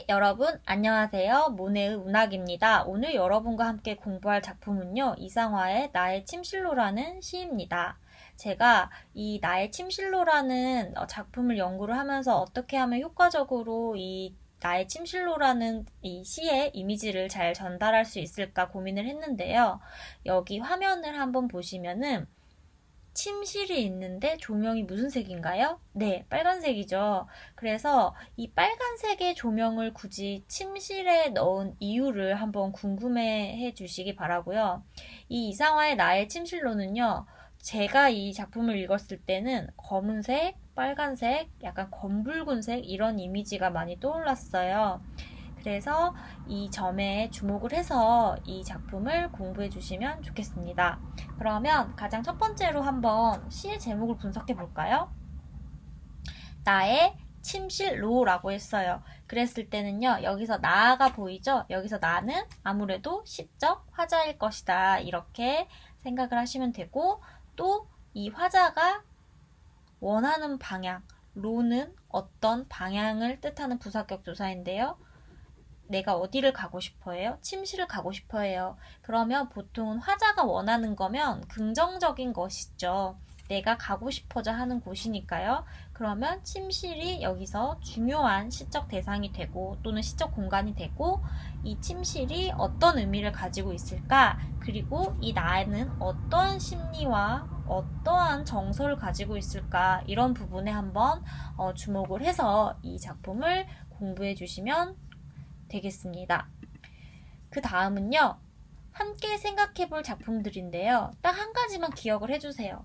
네, 여러분 안녕하세요. 모네의 운학입니다. 오늘 여러분과 함께 공부할 작품은요, 이상화의 나의 침실로라는 시입니다. 제가 이 나의 침실로라는 작품을 연구를 하면서 어떻게 하면 효과적으로 이 나의 침실로라는 이 시의 이미지를 잘 전달할 수 있을까 고민을 했는데요. 여기 화면을 한번 보시면은 침실이 있는데 조명이 무슨 색인가요? 네, 빨간색이죠. 그래서 이 빨간색의 조명을 굳이 침실에 넣은 이유를 한번 궁금해 주시기 바라고요. 이 이상화의 나의 침실로는요, 제가 이 작품을 읽었을 때는 검은색, 빨간색, 약간 검붉은색 이런 이미지가 많이 떠올랐어요. 그래서 이 점에 주목을 해서 이 작품을 공부해 주시면 좋겠습니다. 그러면 가장 첫 번째로 한번 시의 제목을 분석해 볼까요? 나의 침실로라고 했어요. 그랬을 때는요, 여기서 나가 보이죠? 여기서 나는 아무래도 시적 화자일 것이다. 이렇게 생각을 하시면 되고, 또 이 화자가 원하는 방향, 로는 어떤 방향을 뜻하는 부사격 조사인데요. 내가 어디를 가고 싶어 해요? 침실을 가고 싶어 해요. 그러면 보통은 화자가 원하는 거면 긍정적인 것이죠. 내가 가고 싶어져 하는 곳이니까요. 그러면 침실이 여기서 중요한 시적 대상이 되고 또는 시적 공간이 되고 이 침실이 어떤 의미를 가지고 있을까? 그리고 이 나는 어떠한 심리와 어떠한 정서를 가지고 있을까? 이런 부분에 한번 주목을 해서 이 작품을 공부해 주시면 되겠습니다. 그 다음은요, 함께 생각해 볼 작품들인데요. 딱 한 가지만 기억을 해주세요.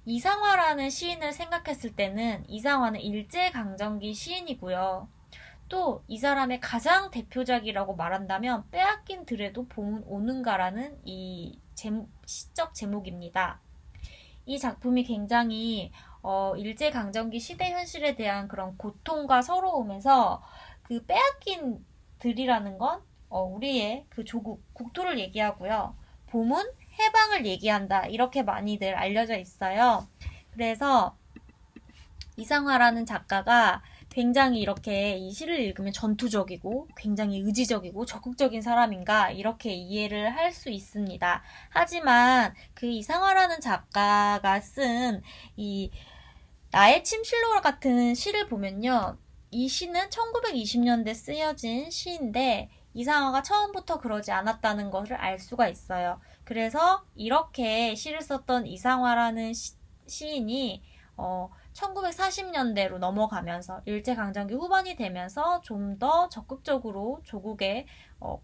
이상화라는 시인을 생각했을 때는 이상화는 일제강점기 시인이고요. 또 이 사람의 가장 대표작이라고 말한다면 빼앗긴 들에도 봄은 오는가라는 이 시적 제목입니다. 이 작품이 굉장히 일제강점기 시대 현실에 대한 그런 고통과 서러움에서 그 빼앗긴 들이라는 건 우리의 그 조국, 국토를 얘기하고요. 봄은 해방을 얘기한다. 이렇게 많이들 알려져 있어요. 그래서 이상화라는 작가가 굉장히 이렇게 이 시를 읽으면 전투적이고 굉장히 의지적이고 적극적인 사람인가 이렇게 이해를 할 수 있습니다. 하지만 그 이상화라는 작가가 쓴 이 나의 침실로 같은 시를 보면요. 이 시는 1920년대 쓰여진 시인데 이상화가 처음부터 그러지 않았다는 것을 알 수가 있어요. 그래서 이렇게 시를 썼던 이상화라는 시인이 1940년대로 넘어가면서 일제강점기 후반이 되면서 좀 더 적극적으로 조국의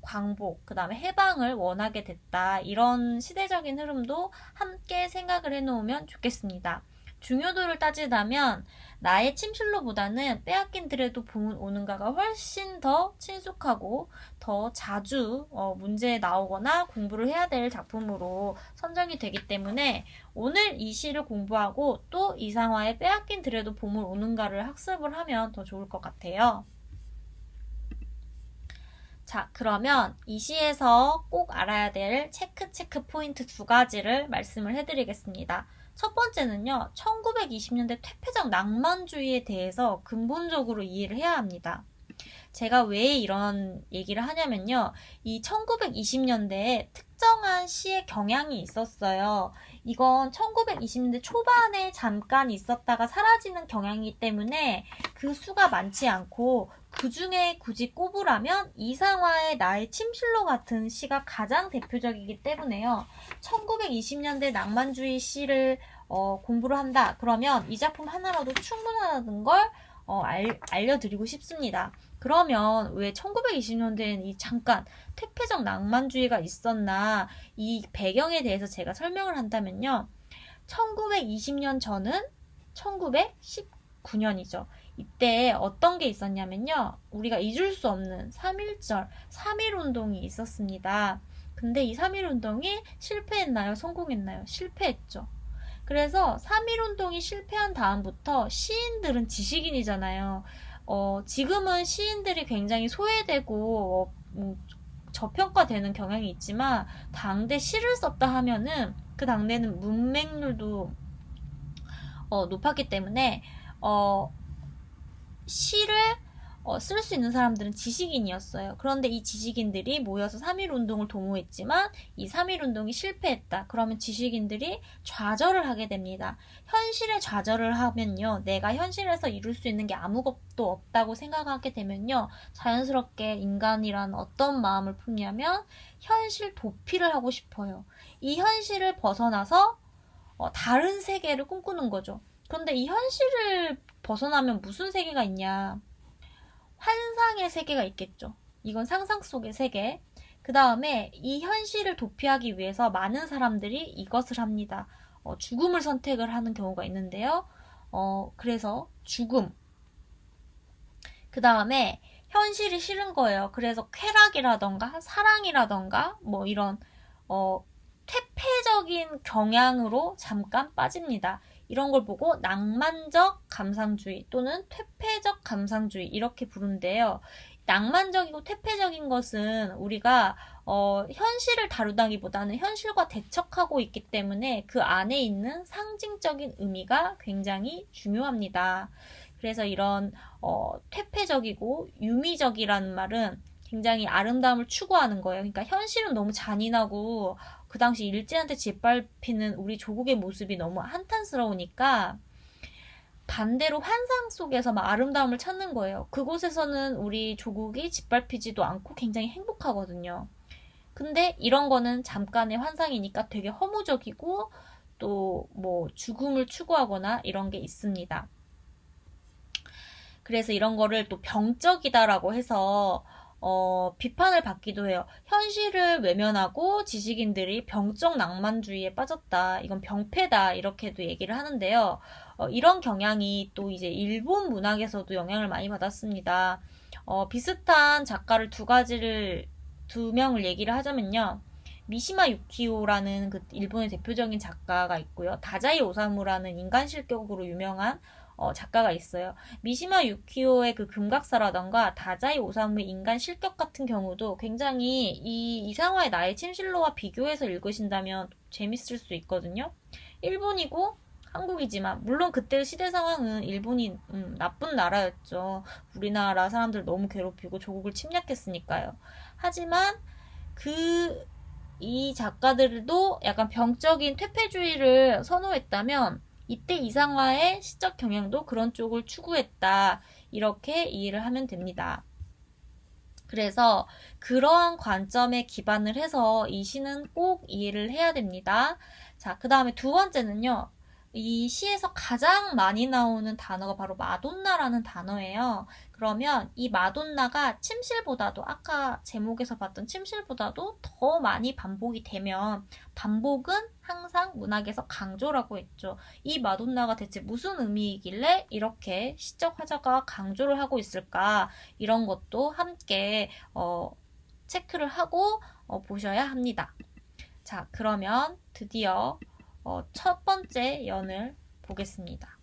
광복, 그 다음에 해방을 원하게 됐다. 이런 시대적인 흐름도 함께 생각을 해놓으면 좋겠습니다. 중요도를 따지자면 나의 침실로보다는 빼앗긴 들에도 봄은 오는가가 훨씬 더 친숙하고 더 자주 문제에 나오거나 공부를 해야 될 작품으로 선정이 되기 때문에 오늘 이 시를 공부하고 또 이상화의 빼앗긴 들에도 봄은 오는가를 학습을 하면 더 좋을 것 같아요. 자, 그러면 이 시에서 꼭 알아야 될 체크 포인트 두 가지를 말씀을 해드리겠습니다. 첫 번째는요, 1920년대 퇴폐적 낭만주의에 대해서 근본적으로 이해를 해야 합니다. 제가 왜 이런 얘기를 하냐면요. 이 1920년대에 특정한 시의 경향이 있었어요. 이건 1920년대 초반에 잠깐 있었다가 사라지는 경향이기 때문에 그 수가 많지 않고 그 중에 굳이 꼽으라면 이상화의 나의 침실로 같은 시가 가장 대표적이기 때문에요. 1920년대 낭만주의 시를 공부를 한다. 그러면 이 작품 하나라도 충분하다는 걸 알려드리고 싶습니다. 그러면 왜 1920년대에는 이 잠깐 퇴폐적 낭만주의가 있었나 이 배경에 대해서 제가 설명을 한다면요. 1920년 전은 1919년이죠. 이때 어떤 게 있었냐면요. 우리가 잊을 수 없는 3.1절, 3.1운동이 있었습니다. 근데 이 3.1운동이 실패했나요? 성공했나요? 실패했죠. 그래서 3.1운동이 실패한 다음부터 시인들은 지식인이잖아요. 지금은 시인들이 굉장히 소외되고 저평가되는 경향이 있지만 당대 시를 썼다 하면은 그 당대는 문맹률도 높았기 때문에 시를 쓸 수 있는 사람들은 지식인이었어요. 그런데 이 지식인들이 모여서 3.1 운동을 도모했지만 이 3.1 운동이 실패했다. 그러면 지식인들이 좌절을 하게 됩니다. 현실에 좌절을 하면요. 내가 현실에서 이룰 수 있는 게 아무것도 없다고 생각하게 되면요. 자연스럽게 인간이란 어떤 마음을 품냐면 현실 도피를 하고 싶어요. 이 현실을 벗어나서 다른 세계를 꿈꾸는 거죠. 그런데 이 현실을 벗어나면 무슨 세계가 있냐? 환상의 세계가 있겠죠. 이건 상상 속의 세계. 그 다음에 이 현실을 도피하기 위해서 많은 사람들이 이것을 합니다. 죽음을 선택을 하는 경우가 있는데요. 그래서 죽음. 그 다음에 현실이 싫은 거예요. 그래서 쾌락이라던가 사랑이라던가 뭐 이런 퇴폐적인 경향으로 잠깐 빠집니다. 이런 걸 보고 낭만적 감상주의 또는 퇴폐적 감상주의 이렇게 부른대요. 낭만적이고 퇴폐적인 것은 우리가 현실을 다루다기보다는 현실과 대척하고 있기 때문에 그 안에 있는 상징적인 의미가 굉장히 중요합니다. 그래서 이런 퇴폐적이고 유미적이라는 말은 굉장히 아름다움을 추구하는 거예요. 그러니까 현실은 너무 잔인하고 그 당시 일제한테 짓밟히는 우리 조국의 모습이 너무 한탄스러우니까 반대로 환상 속에서 막 아름다움을 찾는 거예요. 그곳에서는 우리 조국이 짓밟히지도 않고 굉장히 행복하거든요. 근데 이런 거는 잠깐의 환상이니까 되게 허무적이고 또 뭐 죽음을 추구하거나 이런 게 있습니다. 그래서 이런 거를 또 병적이다라고 해서 비판을 받기도 해요. 현실을 외면하고 지식인들이 병적 낭만주의에 빠졌다. 이건 병폐다. 이렇게도 얘기를 하는데요. 이런 경향이 또 이제 일본 문학에서도 영향을 많이 받았습니다. 비슷한 작가를 두 명을 얘기를 하자면요. 미시마 유키오라는 그 일본의 대표적인 작가가 있고요. 다자이 오사무라는 인간 실격으로 유명한 작가가 있어요. 미시마 유키오의 그 금각사라던가 다자이 오사무의 인간 실격 같은 경우도 굉장히 이 이상화의 나의 침실로와 비교해서 읽으신다면 재밌을 수 있거든요. 일본이고 한국이지만 물론 그때 시대 상황은 일본이 나쁜 나라였죠. 우리나라 사람들 너무 괴롭히고 조국을 침략했으니까요. 하지만 이 작가들도 약간 병적인 퇴폐주의를 선호했다면 이때 이상화의 시적 경향도 그런 쪽을 추구했다. 이렇게 이해를 하면 됩니다. 그래서 그러한 관점에 기반을 해서 이 시는 꼭 이해를 해야 됩니다. 자, 그 다음에 두 번째는요. 이 시에서 가장 많이 나오는 단어가 바로 마돈나라는 단어예요. 그러면 이 마돈나가 침실보다도 아까 제목에서 봤던 침실보다도 더 많이 반복이 되면 반복은 항상 문학에서 강조라고 했죠. 이 마돈나가 대체 무슨 의미이길래 이렇게 시적 화자가 강조를 하고 있을까? 이런 것도 함께 체크를 하고 보셔야 합니다. 자, 그러면 드디어 첫 번째 연을 보겠습니다.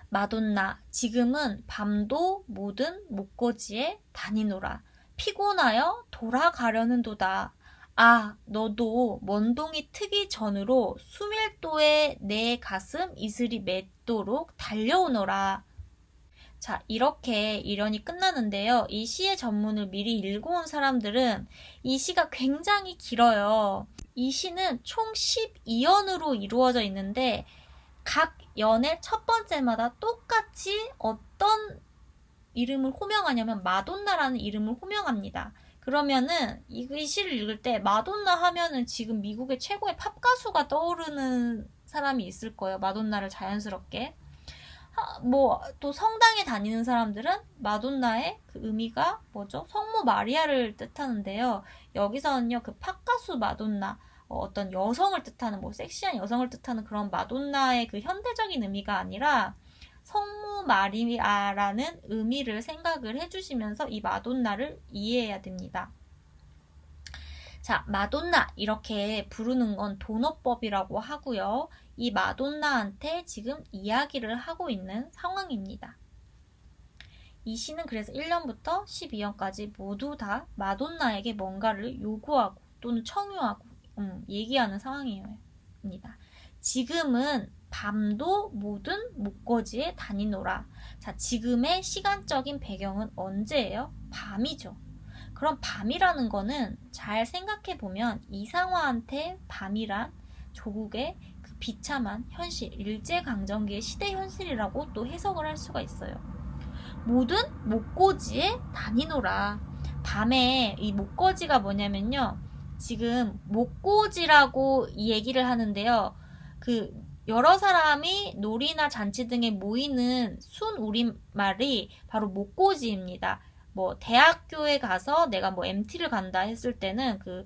마돈나, 지금은 밤도 모든 목고지에 다니노라. 피곤하여 돌아가려는도다. 아, 너도 먼동이 트기 전으로 수밀도에 내 가슴 이슬이 맺도록 달려오너라. 자, 이렇게 일연이 끝나는데요. 이 시의 전문을 미리 읽어온 사람들은 이 시가 굉장히 길어요. 이 시는 총 12연으로 이루어져 있는데 각 연의 첫 번째마다 똑같이 어떤 이름을 호명하냐면 마돈나라는 이름을 호명합니다. 그러면은 이 시를 읽을 때 마돈나 하면은 지금 미국의 최고의 팝 가수가 떠오르는 사람이 있을 거예요. 마돈나를 자연스럽게. 뭐 또 성당에 다니는 사람들은 마돈나의 그 의미가 뭐죠? 성모 마리아를 뜻하는데요. 여기서는요, 그 팝가수 마돈나, 어떤 여성을 뜻하는 뭐 섹시한 여성을 뜻하는 그런 마돈나의 그 현대적인 의미가 아니라 성모 마리아라는 의미를 생각을 해주시면서 이 마돈나를 이해해야 됩니다. 자, 마돈나 이렇게 부르는 건 돈어법이라고 하고요. 이 마돈나한테 지금 이야기를 하고 있는 상황입니다. 이 시는 그래서 1년부터 12년까지 모두 다 마돈나에게 뭔가를 요구하고 또는 청유하고 얘기하는 상황입니다. 지금은 밤도 모든 목거지에 다니노라. 자, 지금의 시간적인 배경은 언제예요? 밤이죠. 그럼 밤이라는 거는 잘 생각해 보면 이상화한테 밤이란 조국의 그 비참한 현실, 일제강점기의 시대 현실이라고 또 해석을 할 수가 있어요. 모든 목고지에 다니노라. 밤에 이 목고지가 뭐냐면요. 지금 목고지라고 이 얘기를 하는데요. 그 여러 사람이 놀이나 잔치 등에 모이는 순 우리말이 바로 목고지입니다. 뭐 대학교에 가서 내가 뭐 MT를 간다 했을 때는 그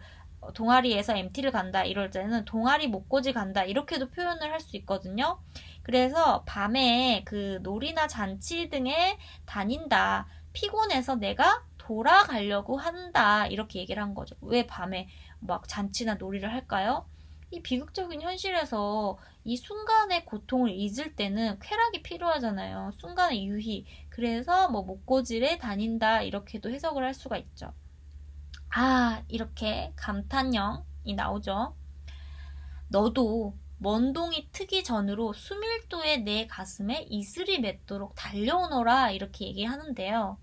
동아리에서 MT를 간다 이럴 때는 동아리 목고지 간다 이렇게도 표현을 할 수 있거든요. 그래서 밤에 그 놀이나 잔치 등에 다닌다. 피곤해서 내가 돌아가려고 한다. 이렇게 얘기를 한 거죠. 왜 밤에 막 잔치나 놀이를 할까요? 이 비극적인 현실에서 이 순간의 고통을 잊을 때는 쾌락이 필요하잖아요. 순간의 유희. 그래서 뭐 목고지에 다닌다. 이렇게도 해석을 할 수가 있죠. 아, 이렇게 감탄형이 나오죠. 너도 먼동이 트기 전으로 수밀도의 내 가슴에 이슬이 맺도록 달려오너라 이렇게 얘기하는데요.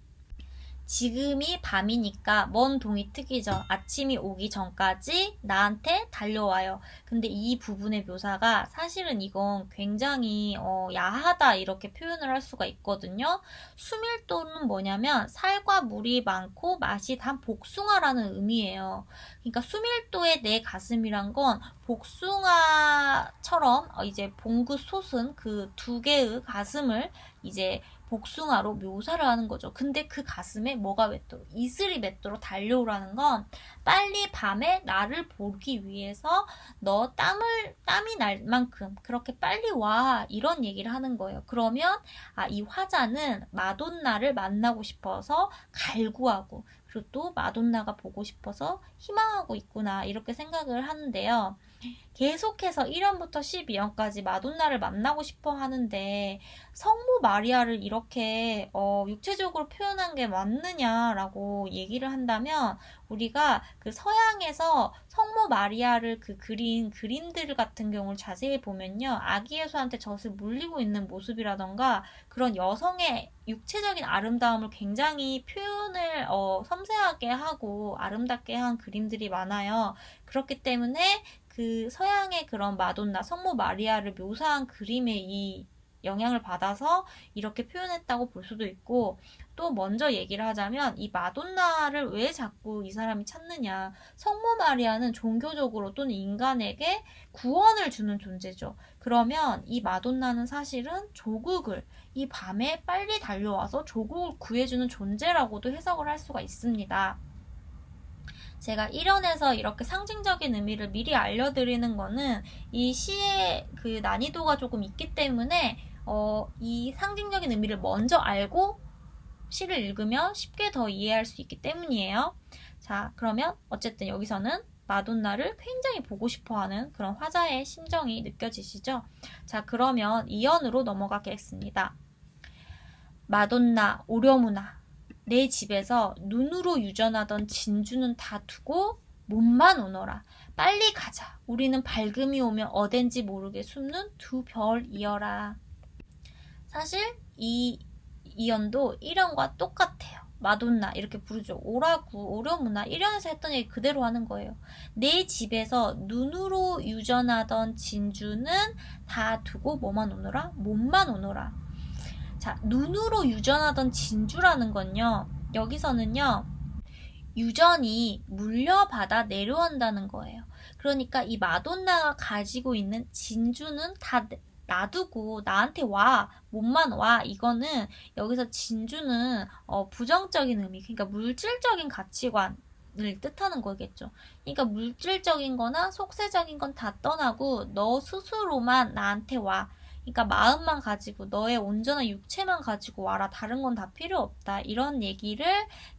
지금이 밤이니까 먼 동이 트기 전, 아침이 오기 전까지 나한테 달려와요. 근데 이 부분의 묘사가 사실은 이건 굉장히 야하다 이렇게 표현을 할 수가 있거든요. 수밀도는 뭐냐면 살과 물이 많고 맛이 단 복숭아라는 의미예요. 그러니까 수밀도의 내 가슴이란 건 복숭아처럼 이제 봉긋 솟은 그 두 개의 가슴을 이제 복숭아로 묘사를 하는 거죠. 근데 그 가슴에 뭐가 맺도록, 이슬이 맺도록 달려오라는 건 빨리 밤에 나를 보기 위해서 너 땀이 날 만큼 그렇게 빨리 와. 이런 얘기를 하는 거예요. 그러면 이 화자는 마돈나를 만나고 싶어서 갈구하고 그리고 또 마돈나가 보고 싶어서 희망하고 있구나. 이렇게 생각을 하는데요. 계속해서 1연부터 12연까지 마돈나를 만나고 싶어 하는데 성모 마리아를 이렇게 육체적으로 표현한 게 맞느냐라고 얘기를 한다면 우리가 그 서양에서 성모 마리아를 그 그린 그림들 같은 경우를 자세히 보면요. 아기 예수한테 젖을 물리고 있는 모습이라던가 그런 여성의 육체적인 아름다움을 굉장히 표현을 섬세하게 하고 아름답게 한 그림들이 많아요. 그렇기 때문에 그 서양의 그런 마돈나, 성모 마리아를 묘사한 그림에 이 영향을 받아서 이렇게 표현했다고 볼 수도 있고 또 먼저 얘기를 하자면 이 마돈나를 왜 자꾸 이 사람이 찾느냐. 성모 마리아는 종교적으로 또는 인간에게 구원을 주는 존재죠. 그러면 이 마돈나는 사실은 조국을 이 밤에 빨리 달려와서 조국을 구해주는 존재라고도 해석을 할 수가 있습니다. 제가 1연에서 이렇게 상징적인 의미를 미리 알려드리는 거는 이 시의 그 난이도가 조금 있기 때문에 이 상징적인 의미를 먼저 알고 시를 읽으면 쉽게 더 이해할 수 있기 때문이에요. 자, 그러면 어쨌든 여기서는 마돈나를 굉장히 보고 싶어하는 그런 화자의 심정이 느껴지시죠? 자, 그러면 2연으로 넘어가겠습니다. 마돈나, 오려무나 내 집에서 눈으로 유전하던 진주는 다 두고 몸만 오너라. 빨리 가자. 우리는 밝음이 오면 어딘지 모르게 숨는 두 별이여라. 사실 이 연도 1연과 똑같아요. 마돈나 이렇게 부르죠. 오라구, 오려무나 1연에서 했던 얘기 그대로 하는 거예요. 내 집에서 눈으로 유전하던 진주는 다 두고 뭐만 오너라? 몸만 오너라. 자, 눈으로 유전하던 진주라는 건요. 여기서는요. 유전이 물려받아 내려온다는 거예요. 그러니까 이 마돈나가 가지고 있는 진주는 다 놔두고 나한테 와. 몸만 와. 이거는 여기서 진주는 부정적인 의미, 그러니까 물질적인 가치관을 뜻하는 거겠죠. 그러니까 물질적인 거나 속세적인 건 다 떠나고 너 스스로만 나한테 와. 그러니까 마음만 가지고 너의 온전한 육체만 가지고 와라. 다른 건 다 필요 없다. 이런 얘기를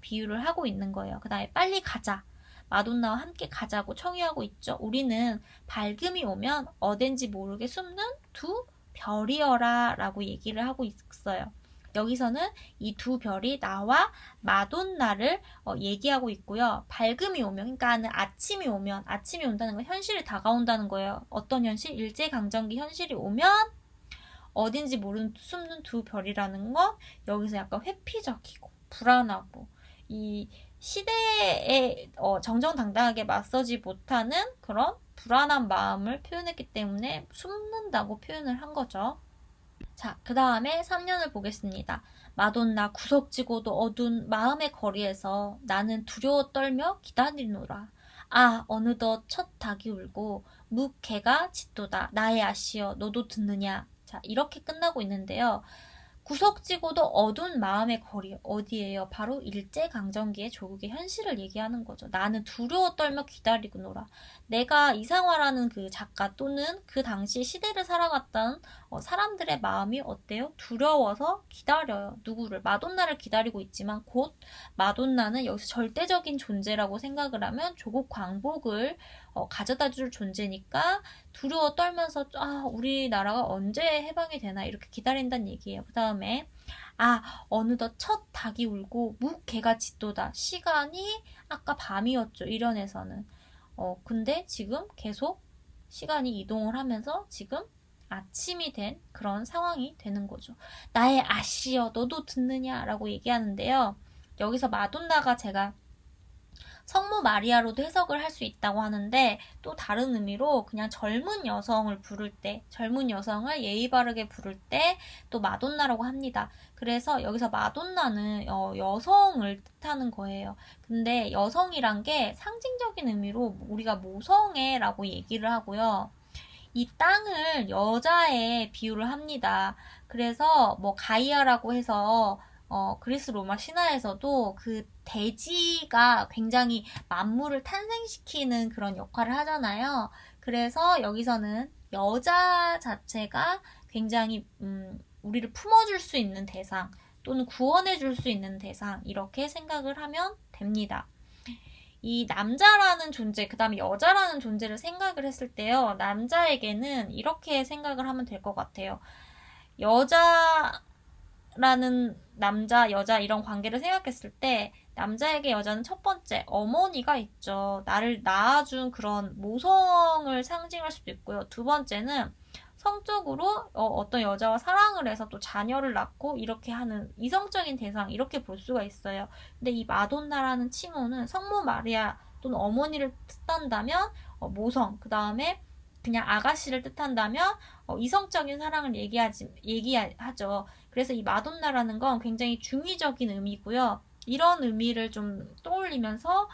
비유를 하고 있는 거예요. 그 다음에 빨리 가자. 마돈나와 함께 가자고 청유하고 있죠. 우리는 밝음이 오면 어딘지 모르게 숨는 두 별이여라 라고 얘기를 하고 있어요. 여기서는 이 두 별이 나와 마돈나를 얘기하고 있고요. 밝음이 오면, 그러니까 아침이 오면, 아침이 온다는 건 현실이 다가온다는 거예요. 어떤 현실? 일제강점기 현실이 오면 어딘지 모르는 숨는 두 별이라는 건 여기서 약간 회피적이고 불안하고 이 시대에 정정당당하게 맞서지 못하는 그런 불안한 마음을 표현했기 때문에 숨는다고 표현을 한 거죠. 자, 그 다음에 3년을 보겠습니다. 마돈나 구석지고도 어두운 마음의 거리에서 나는 두려워 떨며 기다리노라. 아, 어느덧 첫 닭이 울고 묵 개가 짖도다. 나의 아씨여, 너도 듣느냐? 자, 이렇게 끝나고 있는데요. 구석지고도 어두운 마음의 거리 어디예요? 바로 일제강점기의 조국의 현실을 얘기하는 거죠. 나는 두려워 떨며 기다리고 놀아. 내가 이상화라는 그 작가 또는 그 당시 시대를 살아갔던 사람들의 마음이 어때요? 두려워서 기다려요. 누구를? 마돈나를 기다리고 있지만 곧 마돈나는 여기서 절대적인 존재라고 생각을 하면 조국 광복을 가져다 줄 존재니까 두려워 떨면서 우리나라가 언제 해방이 되나 이렇게 기다린다는 얘기예요. 그 다음에 어느덧 첫 닭이 울고 묵 개가 짖도다. 시간이 아까 밤이었죠. 일연에서는. 근데 지금 계속 시간이 이동을 하면서 지금 아침이 된 그런 상황이 되는 거죠. 나의 아씨여 너도 듣느냐 라고 얘기하는데요. 여기서 마돈나가 제가 성모 마리아로도 해석을 할 수 있다고 하는데 또 다른 의미로 그냥 젊은 여성을 부를 때, 젊은 여성을 예의 바르게 부를 때 또 마돈나라고 합니다. 그래서 여기서 마돈나는 여성을 뜻하는 거예요. 근데 여성이란 게 상징적인 의미로 우리가 모성애라고 얘기를 하고요. 이 땅을 여자에 비유를 합니다. 그래서 뭐 가이아라고 해서 그리스 로마 신화에서도 그 대지가 굉장히 만물을 탄생시키는 그런 역할을 하잖아요. 그래서 여기서는 여자 자체가 굉장히 우리를 품어줄 수 있는 대상 또는 구원해줄 수 있는 대상 이렇게 생각을 하면 됩니다. 이 남자라는 존재, 그 다음에 여자라는 존재를 생각을 했을 때요. 남자에게는 이렇게 생각을 하면 될 것 같아요. 여자라는 남자, 여자 이런 관계를 생각했을 때 남자에게 여자는 첫 번째 어머니가 있죠. 나를 낳아준 그런 모성을 상징할 수도 있고요. 두 번째는 성적으로 어떤 여자와 사랑을 해서 또 자녀를 낳고 이렇게 하는 이성적인 대상 이렇게 볼 수가 있어요. 근데 이 마돈나라는 칭호는 성모 마리아 또는 어머니를 뜻한다면 모성, 그 다음에 그냥 아가씨를 뜻한다면 이성적인 사랑을 얘기하죠. 그래서 이 마돈나라는 건 굉장히 중의적인 의미고요. 이런 의미를 좀 떠올리면서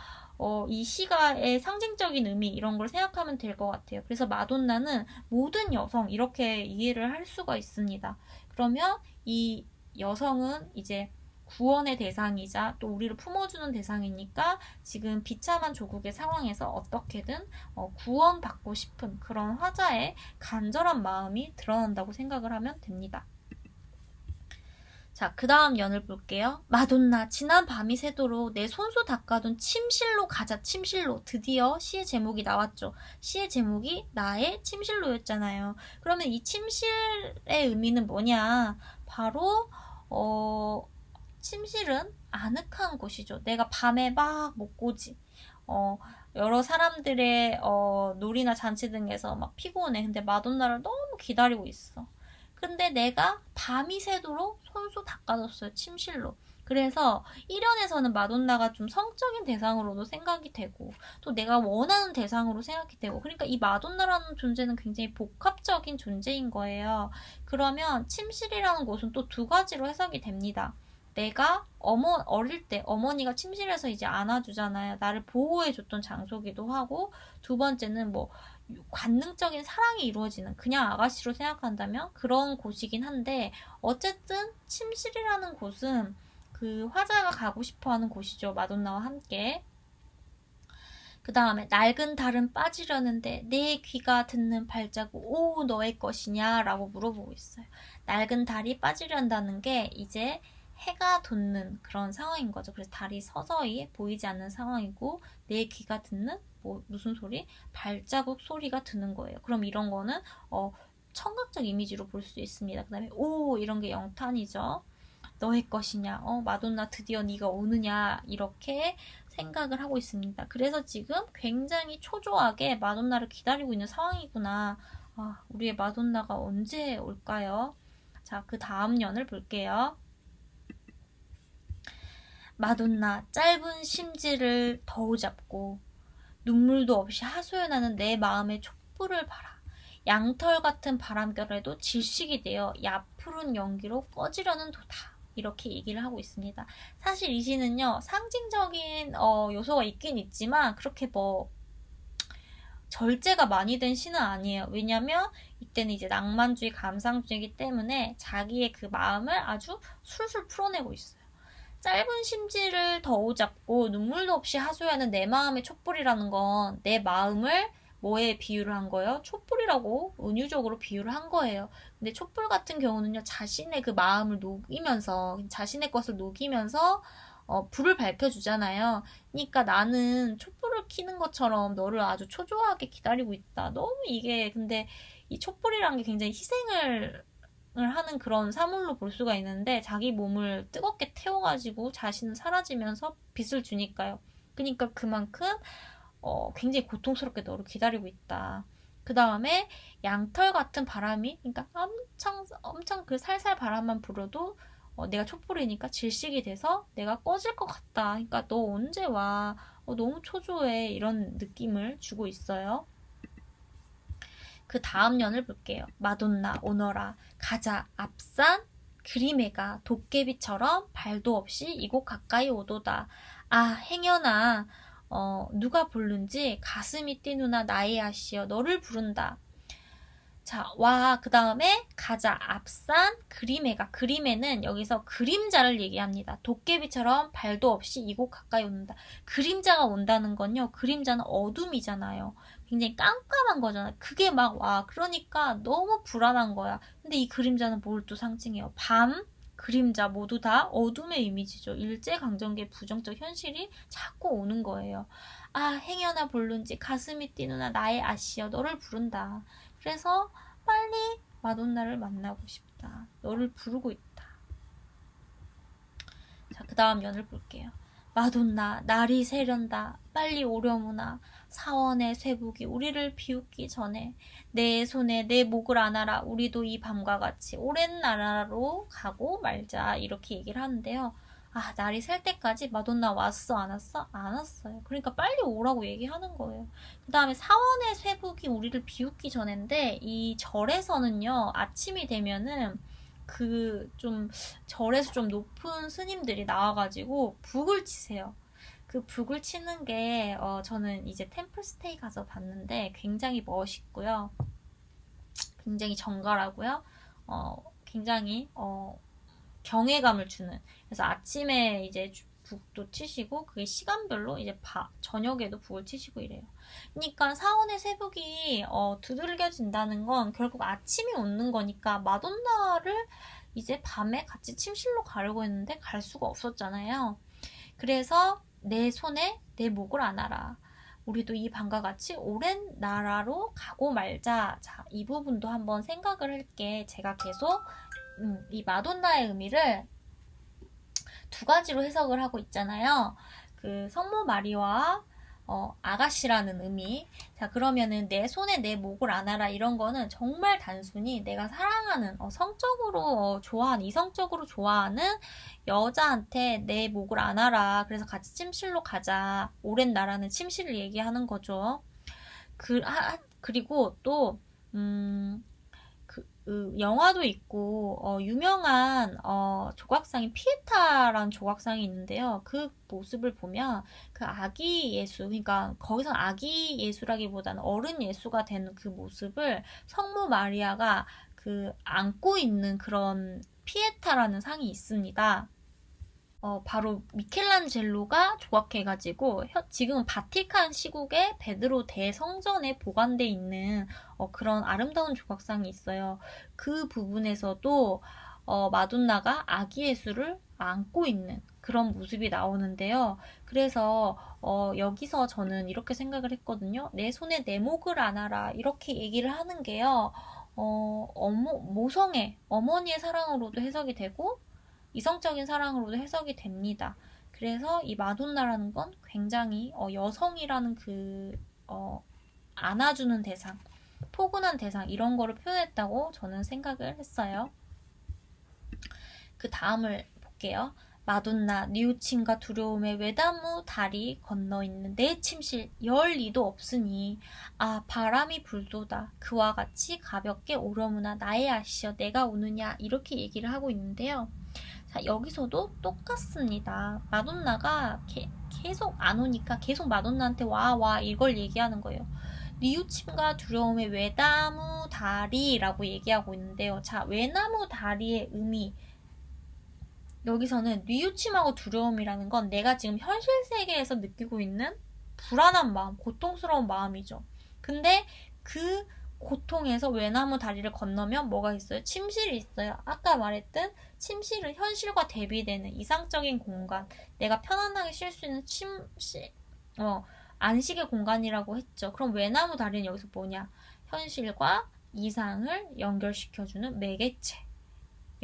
이 시가의 상징적인 의미 이런 걸 생각하면 될 것 같아요. 그래서 마돈나는 모든 여성 이렇게 이해를 할 수가 있습니다. 그러면 이 여성은 이제 구원의 대상이자 또 우리를 품어주는 대상이니까 지금 비참한 조국의 상황에서 어떻게든 구원받고 싶은 그런 화자의 간절한 마음이 드러난다고 생각을 하면 됩니다. 자, 그 다음 연을 볼게요. 마돈나, 지난 밤이 새도록 내 손수 닦아둔 침실로 가자, 침실로. 드디어 시의 제목이 나왔죠. 시의 제목이 나의 침실로였잖아요. 그러면 이 침실의 의미는 뭐냐? 바로, 침실은 아늑한 곳이죠. 내가 밤에 막 목고지. 여러 사람들의 놀이나 잔치 등에서 막 피곤해. 근데 마돈나를 너무 기다리고 있어. 근데 내가 밤이 새도록 손수 닦아줬어요. 침실로. 그래서 1연에서는 마돈나가 좀 성적인 대상으로도 생각이 되고 또 내가 원하는 대상으로 생각이 되고 그러니까 이 마돈나라는 존재는 굉장히 복합적인 존재인 거예요. 그러면 침실이라는 곳은 또 두 가지로 해석이 됩니다. 내가 어릴 때 어머니가 침실에서 이제 안아주잖아요. 나를 보호해줬던 장소기도 하고 두 번째는 뭐 관능적인 사랑이 이루어지는 그냥 아가씨로 생각한다면 그런 곳이긴 한데 어쨌든 침실이라는 곳은 그 화자가 가고 싶어하는 곳이죠. 마돈나와 함께. 그 다음에 낡은 달은 빠지려는데 내 귀가 듣는 발자국 오 너의 것이냐 라고 물어보고 있어요. 낡은 달이 빠지려한다는 게 이제 해가 돋는 그런 상황인 거죠. 그래서 달이 서서히 보이지 않는 상황이고 내 귀가 듣는 무슨 소리? 발자국 소리가 드는 거예요. 그럼 이런 거는 청각적 이미지로 볼 수 있습니다. 그 다음에 오 이런 게 영탄이죠. 너의 것이냐, 마돈나 드디어 네가 오느냐, 이렇게 생각을 하고 있습니다. 그래서 지금 굉장히 초조하게 마돈나를 기다리고 있는 상황이구나. 아, 우리의 마돈나가 언제 올까요? 자, 그 다음 년을 볼게요. 마돈나 짧은 심지를 더우잡고 눈물도 없이 하소연하는 내 마음의 촛불을 봐라. 양털 같은 바람결에도 질식이 되어 야푸른 연기로 꺼지려는 도다. 이렇게 얘기를 하고 있습니다. 사실 이 시는요, 상징적인 요소가 있긴 있지만 그렇게 뭐 절제가 많이 된 시는 아니에요. 왜냐면 이때는 이제 낭만주의, 감상주의이기 때문에 자기의 그 마음을 아주 술술 풀어내고 있어요. 짧은 심지를 더우잡고 눈물도 없이 하소연하는 내 마음의 촛불이라는 건 내 마음을 뭐에 비유를 한 거예요? 촛불이라고 은유적으로 비유를 한 거예요. 근데 촛불 같은 경우는요, 자신의 그 마음을 녹이면서, 자신의 것을 녹이면서 불을 밝혀주잖아요. 그러니까 나는 촛불을 켜는 것처럼 너를 아주 초조하게 기다리고 있다. 너무 이게 근데 이 촛불이란 게 굉장히 희생을 하는 그런 사물로 볼 수가 있는데 자기 몸을 뜨겁게 태워가지고 자신은 사라지면서 빛을 주니까요. 그러니까 그만큼 굉장히 고통스럽게 너를 기다리고 있다. 그 다음에 양털 같은 바람이, 그러니까 엄청 그 살살 바람만 불어도 내가 촛불이니까 질식이 돼서 내가 꺼질 것 같다. 그러니까 너 언제 와? 너무 초조해. 이런 느낌을 주고 있어요. 그 다음 년을 볼게요. 마돈나 오너라 가자 앞산 그림애가 도깨비처럼 발도 없이 이곳 가까이 오도다. 아 행여나 누가 부른지 가슴이 뛰누나 나의 아시여 너를 부른다. 자, 와, 그 다음에 가자, 앞산, 그림애가. 그림애는 여기서 그림자를 얘기합니다. 도깨비처럼 발도 없이 이곳 가까이 온다. 그림자가 온다는 건요, 그림자는 어둠이잖아요. 굉장히 깜깜한 거잖아요. 그게 막 와. 그러니까 너무 불안한 거야. 근데 이 그림자는 뭘 또 상징해요? 밤, 그림자 모두 다 어둠의 이미지죠. 일제강점기의 부정적 현실이 자꾸 오는 거예요. 아, 행여나 볼룬지 가슴이 뛰누나 나의 아시여 너를 부른다. 그래서 빨리 마돈나를 만나고 싶다. 너를 부르고 있다. 자, 그 다음 연을 볼게요. 마돈나, 날이 새련다. 빨리 오려무나. 사원의 쇠복이 우리를 비웃기 전에 내 손에 내 목을 안아라. 우리도 이 밤과 같이 오랜 나라로 가고 말자. 이렇게 얘기를 하는데요. 아, 날이 셀 때까지 마돈나 왔어? 안 왔어? 안 왔어요. 그러니까 빨리 오라고 얘기하는 거예요. 그 다음에 사원의 쇠복이 우리를 비웃기 전인데 이 절에서는요, 아침이 되면은 그 좀 절에서 좀 높은 스님들이 나와가지고 북을 치세요. 그 북을 치는 게 저는 이제 템플스테이 가서 봤는데 굉장히 멋있고요. 굉장히 정갈하고요. 굉장히 경외감을 주는. 그래서 아침에 이제 북도 치시고 그게 시간별로 이제 저녁에도 북을 치시고 이래요. 그러니까 사원의 새벽이 두들겨진다는 건 결국 아침이 오는 거니까 마돈나를 이제 밤에 같이 침실로 가려고 했는데 갈 수가 없었잖아요. 그래서 내 손에 내 목을 안아라. 우리도 이 밤과 같이 오랜 나라로 가고 말자. 자, 이 부분도 한번 생각을 할게. 제가 계속 이 마돈나의 의미를 두 가지로 해석을 하고 있잖아요. 그 성모 마리와 아가씨라는 의미. 자, 그러면은 내 손에 내 목을 안아라 이런 거는 정말 단순히 내가 사랑하는 성적으로 좋아하는 이성적으로 좋아하는 여자한테 내 목을 안아라. 그래서 같이 침실로 가자. 오랜 나라는 침실을 얘기하는 거죠. 그리고 또 영화도 있고 유명한 조각상인 피에타라는 조각상이 있는데요. 그 모습을 보면 그 아기 예수, 그러니까 거기서 아기 예수라기보다는 어른 예수가 되는 그 모습을 성모 마리아가 그 안고 있는 그런 피에타라는 상이 있습니다. 바로 미켈란젤로가 조각해가지고 지금은 바티칸 시국의 베드로 대성전에 보관돼 있는 그런 아름다운 조각상이 있어요. 그 부분에서도 마돈나가 아기 예수를 안고 있는 그런 모습이 나오는데요. 그래서 여기서 저는 이렇게 생각을 했거든요. 내 손에 내 목을 안아라 이렇게 얘기를 하는 게요. 모성애 어머니의 사랑으로도 해석이 되고 이성적인 사랑으로도 해석이 됩니다. 그래서 이 마돈나라는 건 굉장히 여성이라는 안아주는 대상, 포근한 대상 이런 거를 표현했다고 저는 생각을 했어요. 그 다음을 볼게요. 마돈나, 뉘우침과 두려움에 외나무 다리 건너 있는 내 침실 열 리도 없으니 바람이 불도다 그와 같이 가볍게 오려무나 나의 아시여 내가 오느냐 이렇게 얘기를 하고 있는데요. 자, 여기서도 똑같습니다. 마돈나가 계속 안 오니까 계속 마돈나한테 와 이걸 얘기하는 거예요. 뉘우침과 두려움의 외나무 다리라고 얘기하고 있는데요. 자, 외나무 다리의 의미 여기서는 뉘우침하고 두려움이라는 건 내가 지금 현실 세계에서 느끼고 있는 불안한 마음, 고통스러운 마음이죠. 근데 그 고통에서 외나무 다리를 건너면 뭐가 있어요? 침실이 있어요. 아까 말했던 침실은 현실과 대비되는 이상적인 공간, 내가 편안하게 쉴 수 있는 침실, 안식의 공간이라고 했죠. 그럼 외나무 다리는 여기서 뭐냐? 현실과 이상을 연결시켜주는 매개체,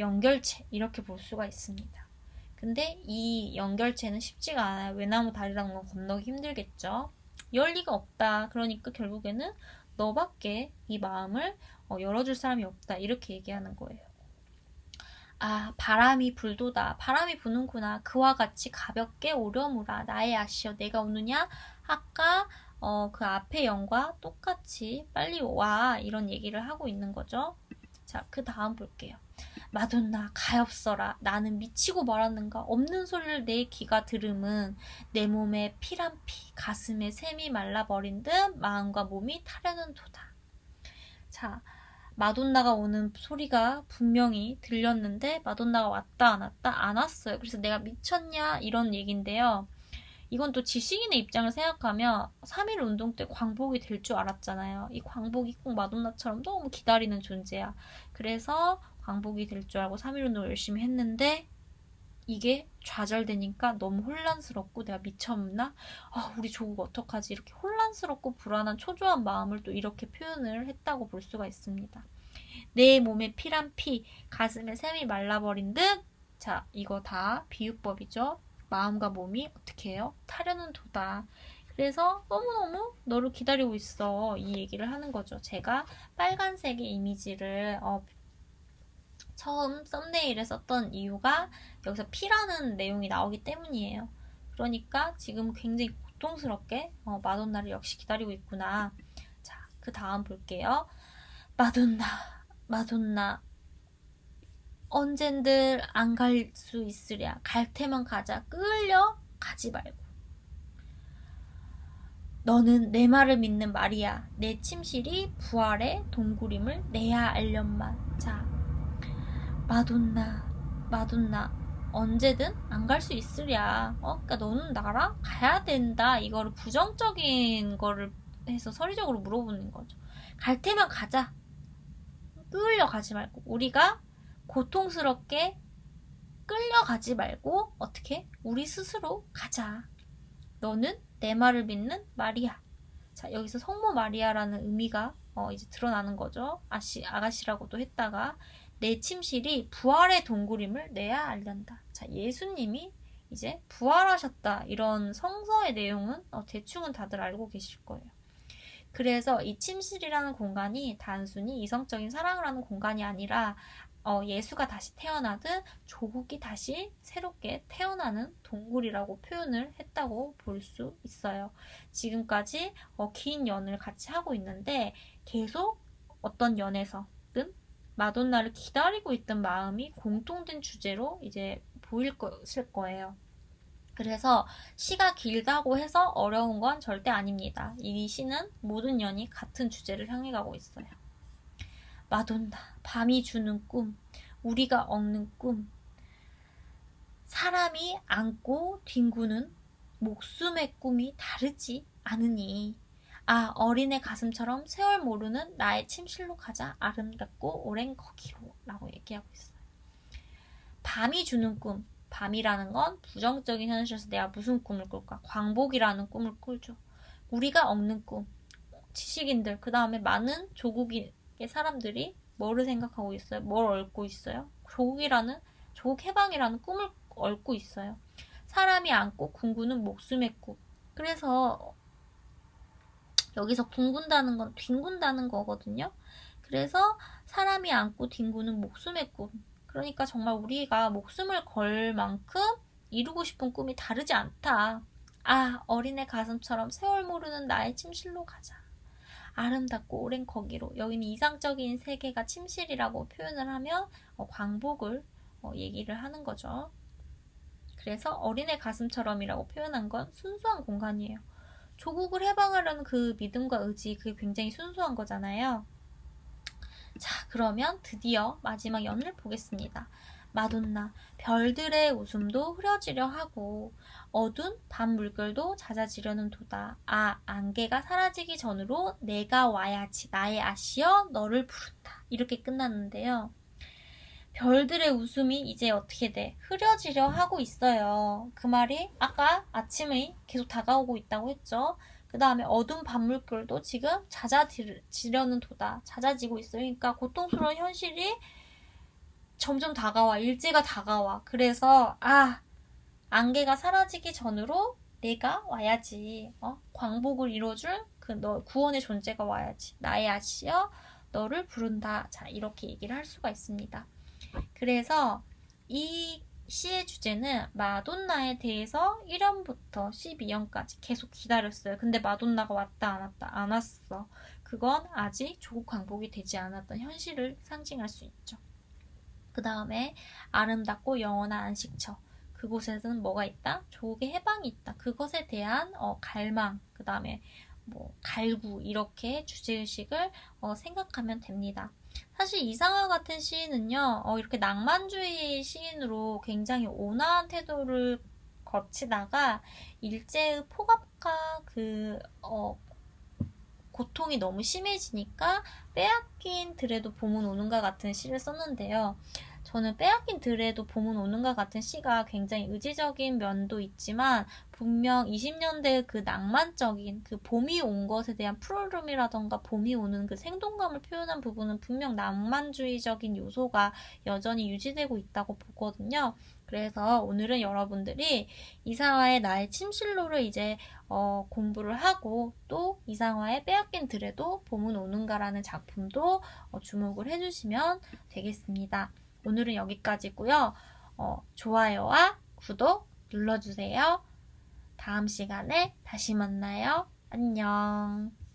연결체 이렇게 볼 수가 있습니다. 근데 이 연결체는 쉽지가 않아요. 외나무 다리라는 건 건너기 힘들겠죠. 열 리가 없다. 그러니까 결국에는 너밖에 이 마음을 열어줄 사람이 없다. 이렇게 얘기하는 거예요. 바람이 불도다. 바람이 부는구나. 그와 같이 가볍게 오려무라. 나의 아시여 내가 오느냐? 아까 그 앞의 영과 똑같이 빨리 와. 이런 얘기를 하고 있는 거죠. 자, 그 다음 볼게요. 마돈나 가엾어라 나는 미치고 말았는가 없는 소리를 내 귀가 들음은 내 몸에 피란 피 가슴에 샘이 말라버린 듯 마음과 몸이 타려는 도다. 자, 마돈나가 오는 소리가 분명히 들렸는데 마돈나가 왔다 안 왔다 안 왔어요. 그래서 내가 미쳤냐 이런 얘긴데요. 이건 또 지식인의 입장을 생각하면 3.1 운동 때 광복이 될 줄 알았잖아요. 이 광복이 꼭 마돈나처럼 너무 기다리는 존재야. 그래서 광복이 될 줄 알고 3.1 운동을 열심히 했는데 이게 좌절되니까 너무 혼란스럽고 내가 미쳤나? 우리 조국 어떡하지? 이렇게 혼란스럽고 불안한 초조한 마음을 또 이렇게 표현을 했다고 볼 수가 있습니다. 내 몸에 피란 피, 가슴에 샘이 말라버린 듯 자, 이거 다 비유법이죠. 마음과 몸이 어떻게 해요? 타려는 도다. 그래서 너무너무 너를 기다리고 있어. 이 얘기를 하는 거죠. 제가 빨간색의 이미지를 처음 썸네일에 썼던 이유가 여기서 피라는 내용이 나오기 때문이에요. 그러니까 지금 굉장히 고통스럽게 마돈나를 역시 기다리고 있구나. 자, 그 다음 볼게요. 마돈나 언젠들 안 갈 수 있으랴. 갈 테면 가자. 끌려 가지 말고. 너는 내 말을 믿는 말이야. 내 침실이 부활의 동굴임을 내야 알련만. 자, 마돈나 언제든 안 갈 수 있으랴. 그러니까 너는 나랑 가야 된다. 이거를 부정적인 거를 해서 서리적으로 물어보는 거죠. 갈 테면 가자. 끌려가지 말고 우리가 고통스럽게 끌려가지 말고 어떻게? 우리 스스로 가자. 너는 내 말을 믿는 마리아. 자, 여기서 성모 마리아라는 의미가 이제 드러나는 거죠. 아가씨라고도 했다가 내 침실이 부활의 동굴임을 내야 알련다. 자, 예수님이 이제 부활하셨다. 이런 성서의 내용은 대충은 다들 알고 계실 거예요. 그래서 이 침실이라는 공간이 단순히 이성적인 사랑을 하는 공간이 아니라 예수가 다시 태어나듯 조국이 다시 새롭게 태어나는 동굴이라고 표현을 했다고 볼 수 있어요. 지금까지 긴 연을 같이 하고 있는데 계속 어떤 연에서든 마돈나를 기다리고 있던 마음이 공통된 주제로 이제 보일 것일 거예요. 그래서 시가 길다고 해서 어려운 건 절대 아닙니다. 이 시는 모든 연이 같은 주제를 향해 가고 있어요. 마돈나, 밤이 주는 꿈, 우리가 얻는 꿈. 사람이 안고 뒹구는 목숨의 꿈이 다르지 않으니 어린애 가슴처럼 세월 모르는 나의 침실로 가자. 아름답고 오랜 거기로 라고 얘기하고 있어요. 밤이 주는 꿈. 밤이라는 건 부정적인 현실에서 내가 무슨 꿈을 꿀까? 광복이라는 꿈을 꿀죠. 우리가 얻는 꿈. 지식인들, 그 다음에 많은 조국의 사람들이 뭐를 생각하고 있어요? 뭘 얻고 있어요? 조국이라는 조국 해방이라는 꿈을 얽고 있어요. 사람이 안고 궁구는 목숨의 꿈. 그래서 여기서 뒹군다는 건 뒹군다는 거거든요. 그래서 사람이 안고 뒹구는 목숨의 꿈. 그러니까 정말 우리가 목숨을 걸 만큼 이루고 싶은 꿈이 다르지 않다. 아, 어린애 가슴처럼 세월 모르는 나의 침실로 가자. 아름답고 오랜 거기로. 여기는 이상적인 세계가 침실이라고 표현을 하면 광복을 얘기를 하는 거죠. 그래서 어린애 가슴처럼이라고 표현한 건 순수한 공간이에요. 조국을 해방하려는 그 믿음과 의지, 그게 굉장히 순수한 거잖아요. 자, 그러면 드디어 마지막 연을 보겠습니다. 마돈나, 별들의 웃음도 흐려지려 하고 어두운 밤 물결도 잦아지려는 도다. 아, 안개가 사라지기 전으로 내가 와야지. 나의 아시여 너를 부른다. 이렇게 끝났는데요. 별들의 웃음이 이제 어떻게 돼? 흐려지려 하고 있어요. 그 말이 아까 아침이 계속 다가오고 있다고 했죠. 그 다음에 어두운 밤물결도 지금 잦아지려는 도다. 잦아지고 있어요. 그러니까 고통스러운 현실이 점점 다가와. 일제가 다가와. 그래서 안개가 사라지기 전으로 내가 와야지. 광복을 이뤄줄 너 구원의 존재가 와야지. 나의 아시여 너를 부른다. 자, 이렇게 얘기를 할 수가 있습니다. 그래서 이 시의 주제는 마돈나에 대해서 1연부터 12연까지 계속 기다렸어요. 근데 마돈나가 왔다 안 왔다 안 왔어. 그건 아직 조국 광복이 되지 않았던 현실을 상징할 수 있죠. 그 다음에 아름답고 영원한 안식처. 그곳에는 뭐가 있다? 조국의 해방이 있다. 그것에 대한 갈망, 그 다음에 갈구 이렇게 주제의식을 생각하면 됩니다. 사실 이상화 같은 시인은요, 이렇게 낭만주의 시인으로 굉장히 온화한 태도를 거치다가 일제의 폭압과 고통이 너무 심해지니까 빼앗긴 들에도 봄은 오는가 같은 시를 썼는데요. 저는 빼앗긴 들에도 봄은 오는가 같은 시가 굉장히 의지적인 면도 있지만 분명 20년대 그 낭만적인 그 봄이 온 것에 대한 푸르름이라던가 봄이 오는 그 생동감을 표현한 부분은 분명 낭만주의적인 요소가 여전히 유지되고 있다고 보거든요. 그래서 오늘은 여러분들이 이상화의 나의 침실로를 이제 공부를 하고 또 이상화의 빼앗긴 들에도 봄은 오는가라는 작품도 주목을 해주시면 되겠습니다. 오늘은 여기까지고요. 좋아요와 구독 눌러주세요. 다음 시간에 다시 만나요. 안녕.